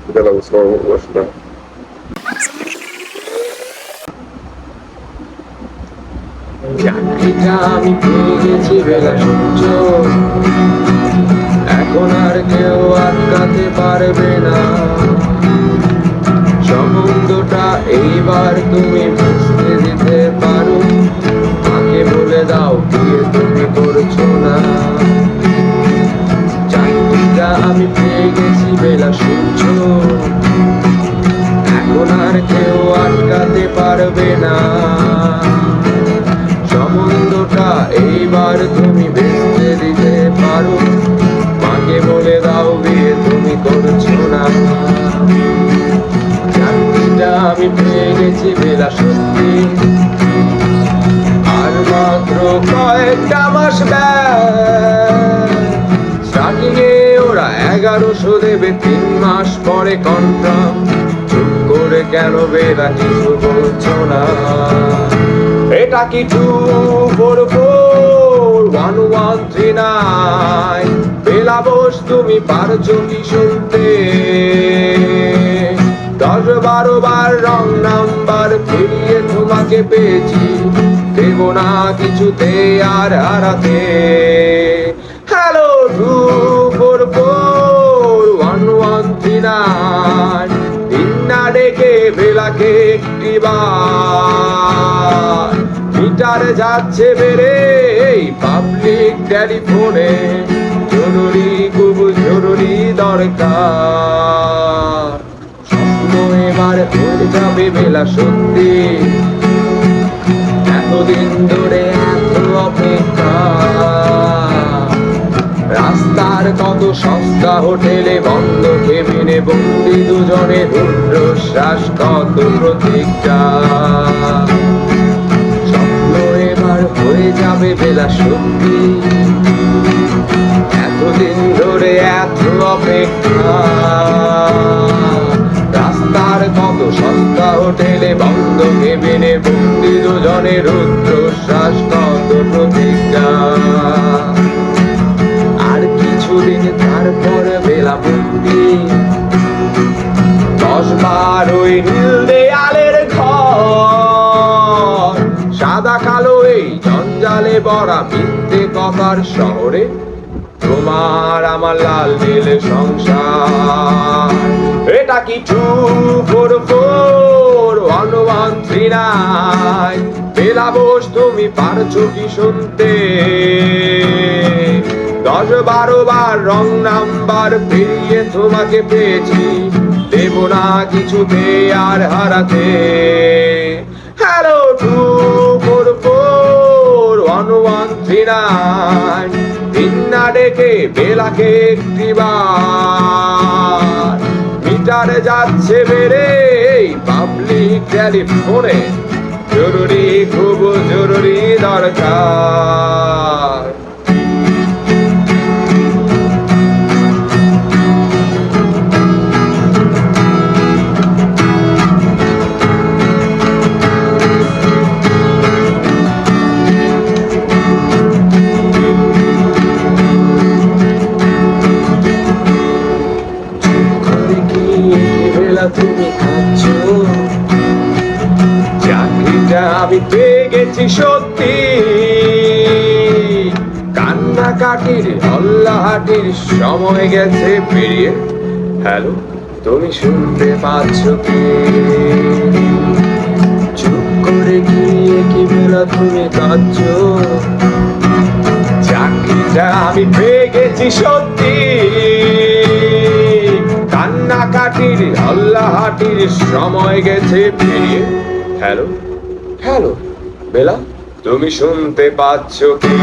Because I was so rushed out. চাকরিটা আমি পেয়ে গেছি বেলা সূর্য, এখন আর কেউ আটকাতে পারবে না। সম্বন্ধটা এইবার তুমি বুঝতে দিতে পারো, মাকে বলে দাও বিয়ে তুমি করছো না। চাকরিটা আমি পেয়ে গেছি বেলা সূর্য, এখন আর কেউ আটকাতে পারবে না। সম্বন্ধটা এইবার তুমি বেচতে দিতে পারো, মাকে বলে দাও বিয়ে তুমি করছো না। চাকরিটা আমি পেয়ে গেছি বেলা সত্যি, আর মাত্র কয়েকটা মাস স্টার্টিং এ ওরা 1100 দেবে, 3 মাস পরে কনফার্ম। চুপ করে কেন বেলা কিছু বলছো না? এটা কি 2441139? বেলা বোস তুমি পারছো কি শুনতে? 10-12 বার রং নাম্বার ফিরিয়ে তোমাকে পেয়েছি, দেব না কিছুতে আর হারাতে। হ্যালো 2441139, দিন না ডেকে বেলাকে একটি বার। মিটারে যাচ্ছে বেড়ে এই পাবলিক টেলিফোনে, জরুরি খুব জরুরি দরকার। স্বপ্ন এবার হয়ে যাবে বেলা সত্যি, এতদিন ধরে এত অপেক্ষা। রাস্তার কত সস্তা হোটেলে বন্ধ কেবিনে বন্দি দুজনে রুদ্রশ্বাস, কত প্রতীক্ষা। স্বপ্ন এবার হয়ে যাবে বেলা সত্যি, এতদিন ধরে এত অপেক্ষা। রাস্তার কত সস্তা হোটেলে বন্ধ কেবিনে বন্দি দুজনে রুদ্রশ্বাস, কত প্রতীক্ষা। আর কিছুদিন তারপর বেলা বন্দি, 10-12 নীল দেয়ালের ঘর। সাদা কালো এই জঞ্জালে ভরা মিথ্যে কথার শহরে তোমার আমার লাল নীল সংসার। এটা কি 2441139? বেলা বোস তুমি পারছো কি শুনতে? 10-12 বার রং নাম্বার ফিরিয়ে তোমাকে পেয়েছি, দেব না কিছুতে আর হারাতে। হ্যালো 2441139, দিন না ডেকে বেলাকে একটি বার। মিটারে যাচ্ছে বেড়ে এই পাবলিক টেলিফোনে, জরুরি খুব জরুরি দরকার। তুমি খাচ্ছো, চাকরিটা আমি পেয়ে গেছি সত্যি, কান্নাকাটির হল্লাহাটির সময় গেছে পেরিয়ে। হ্যালো তুমি শুনতে পাচ্ছ কি? চুপ করে গিয়ে কি বেলা তুমি কাঁদছো? চাকরিটা আমি পেয়ে গেছি সত্যি, কান্নাকাটির হল্লাহাটির সময় গেছে পেরিয়ে। হ্যালো হ্যালো বেলা তুমি শুনতে পাচ্ছ কি?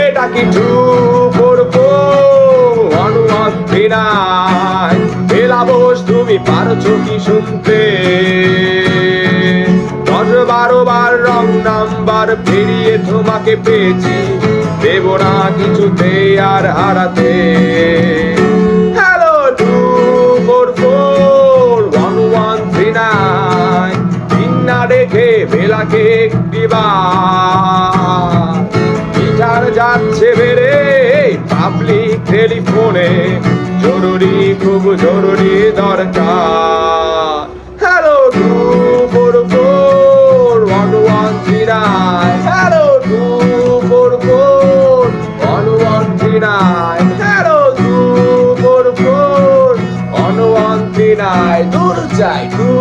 এটা কি 2441139? বেলা বোস তুমি পারছো কি শুনতে? 10-12 বার রং নাম্বার ফিরিয়ে তোমাকে পেয়েছি, দেব না কিছুতে আর হারাতে। হ্যালো 2441139, দিন না ডেকে বেলাকে একটি বার। মিটার যাচ্ছে বেড়ে পাবলিক টেলিফোনে, জরুরি খুব জরুরি দরকার। হ্যালো 244-1139, হ্যালো 244-1139, হ্যালো 244-1139, দূর যাই দূর